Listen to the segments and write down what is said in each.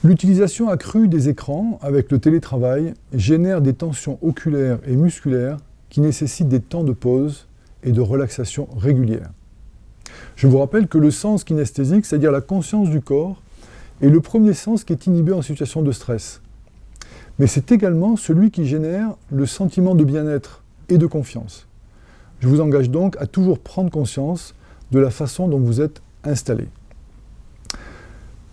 L'utilisation accrue des écrans avec le télétravail génère des tensions oculaires et musculaires qui nécessitent des temps de pause et de relaxation régulière. Je vous rappelle que le sens kinesthésique, c'est-à-dire la conscience du corps, est le premier sens qui est inhibé en situation de stress. Mais c'est également celui qui génère le sentiment de bien-être et de confiance. Je vous engage donc à toujours prendre conscience de la façon dont vous êtes installé.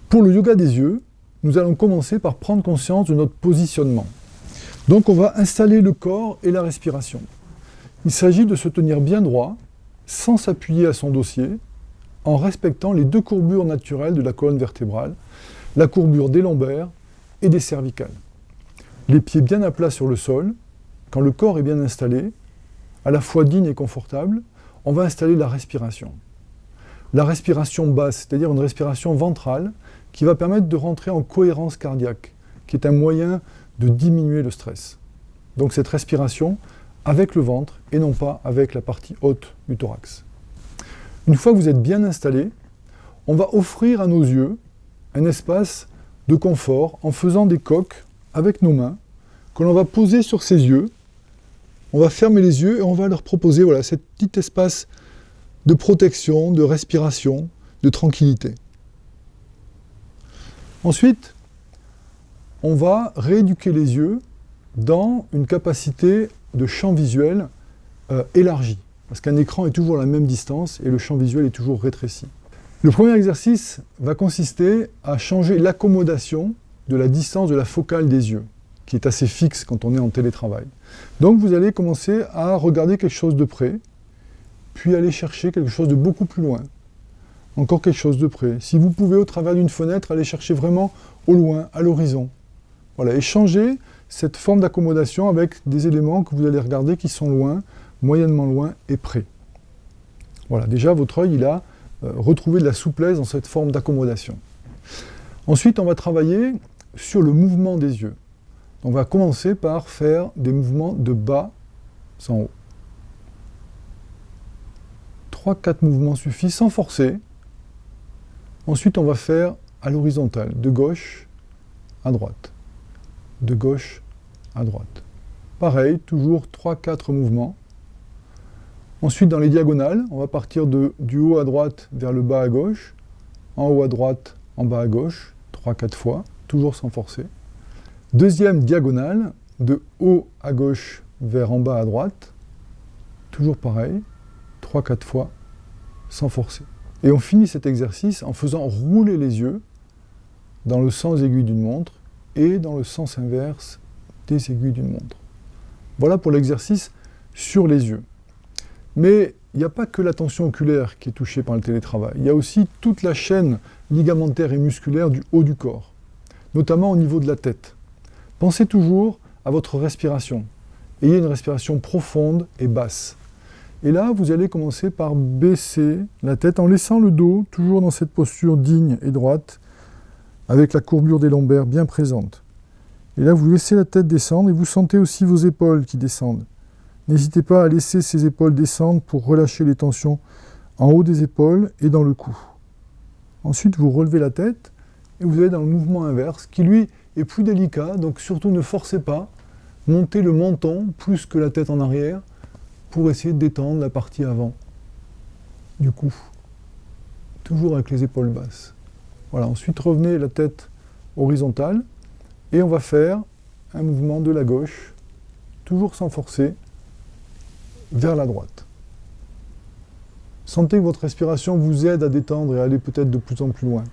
Pour le yoga des yeux, nous allons commencer par prendre conscience de notre positionnement. Donc on va installer le corps et la respiration. Il s'agit de se tenir bien droit, sans s'appuyer à son dossier, en respectant les deux courbures naturelles de la colonne vertébrale, la courbure des lombaires et des cervicales. Les pieds bien à plat sur le sol, quand le corps est bien installé, à la fois digne et confortable, on va installer la respiration. La respiration basse, c'est-à-dire une respiration ventrale, qui va permettre de rentrer en cohérence cardiaque, qui est un moyen de diminuer le stress. Donc cette respiration avec le ventre et non pas avec la partie haute du thorax. Une fois que vous êtes bien installé, on va offrir à nos yeux un espace de confort en faisant des coques avec nos mains que l'on va poser sur ses yeux. On va fermer les yeux et on va leur proposer voilà, cet petit espace de protection, de respiration, de tranquillité. Ensuite, on va rééduquer les yeux dans une capacité de champ visuel élargi. Parce qu'un écran est toujours à la même distance et le champ visuel est toujours rétréci. Le premier exercice va consister à changer l'accommodation de la distance de la focale des yeux, qui est assez fixe quand on est en télétravail. Donc vous allez commencer à regarder quelque chose de près, puis aller chercher quelque chose de beaucoup plus loin. Encore quelque chose de près. Si vous pouvez, au travers d'une fenêtre, aller chercher vraiment au loin, à l'horizon. Voilà, et changer cette forme d'accommodation avec des éléments que vous allez regarder qui sont loin, moyennement loin et près. Voilà, déjà votre œil, il a retrouvé de la souplesse dans cette forme d'accommodation. Ensuite, on va travailler sur le mouvement des yeux. On va commencer par faire des mouvements de bas en haut. 3-4 mouvements suffisent sans forcer. Ensuite, on va faire à l'horizontale, de gauche à droite. De gauche à droite. Pareil, toujours 3-4 mouvements. Ensuite, dans les diagonales, on va partir du haut à droite vers le bas à gauche, en haut à droite, en bas à gauche, 3-4 fois, toujours sans forcer. Deuxième diagonale, de haut à gauche vers en bas à droite, toujours pareil, 3-4 fois, sans forcer. Et on finit cet exercice en faisant rouler les yeux dans le sens aigu d'une montre et dans le sens inverse des aiguilles d'une montre. Voilà pour l'exercice sur les yeux. Mais il n'y a pas que la tension oculaire qui est touchée par le télétravail. Il y a aussi toute la chaîne ligamentaire et musculaire du haut du corps, notamment au niveau de la tête. Pensez toujours à votre respiration. Ayez une respiration profonde et basse. Et là, vous allez commencer par baisser la tête en laissant le dos toujours dans cette posture digne et droite, avec la courbure des lombaires bien présente. Et là, vous laissez la tête descendre et vous sentez aussi vos épaules qui descendent. N'hésitez pas à laisser ces épaules descendre pour relâcher les tensions en haut des épaules et dans le cou. Ensuite, vous relevez la tête et vous allez dans le mouvement inverse, qui lui est plus délicat, donc surtout ne forcez pas. Montez le menton plus que la tête en arrière pour essayer de détendre la partie avant du cou. Toujours avec les épaules basses. Voilà, ensuite revenez la tête horizontale et on va faire un mouvement de la gauche, toujours sans forcer, vers la droite. Sentez que votre respiration vous aide à détendre et à aller peut-être de plus en plus loin.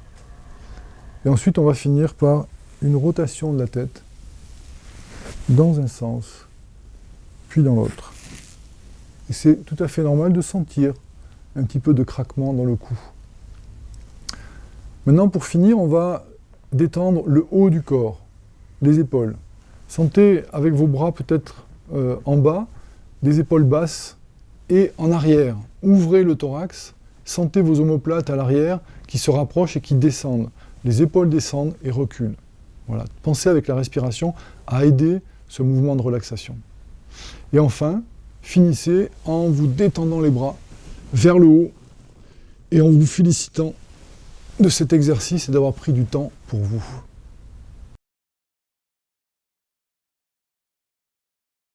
Et ensuite, on va finir par une rotation de la tête dans un sens, puis dans l'autre. Et c'est tout à fait normal de sentir un petit peu de craquement dans le cou. Maintenant, pour finir, on va détendre le haut du corps, les épaules. Sentez avec vos bras peut-être en bas, des épaules basses et en arrière. Ouvrez le thorax, sentez vos omoplates à l'arrière qui se rapprochent et qui descendent. Les épaules descendent et reculent. Voilà. Pensez avec la respiration à aider ce mouvement de relaxation. Et enfin, finissez en vous détendant les bras vers le haut et en vous félicitant de cet exercice et d'avoir pris du temps pour vous.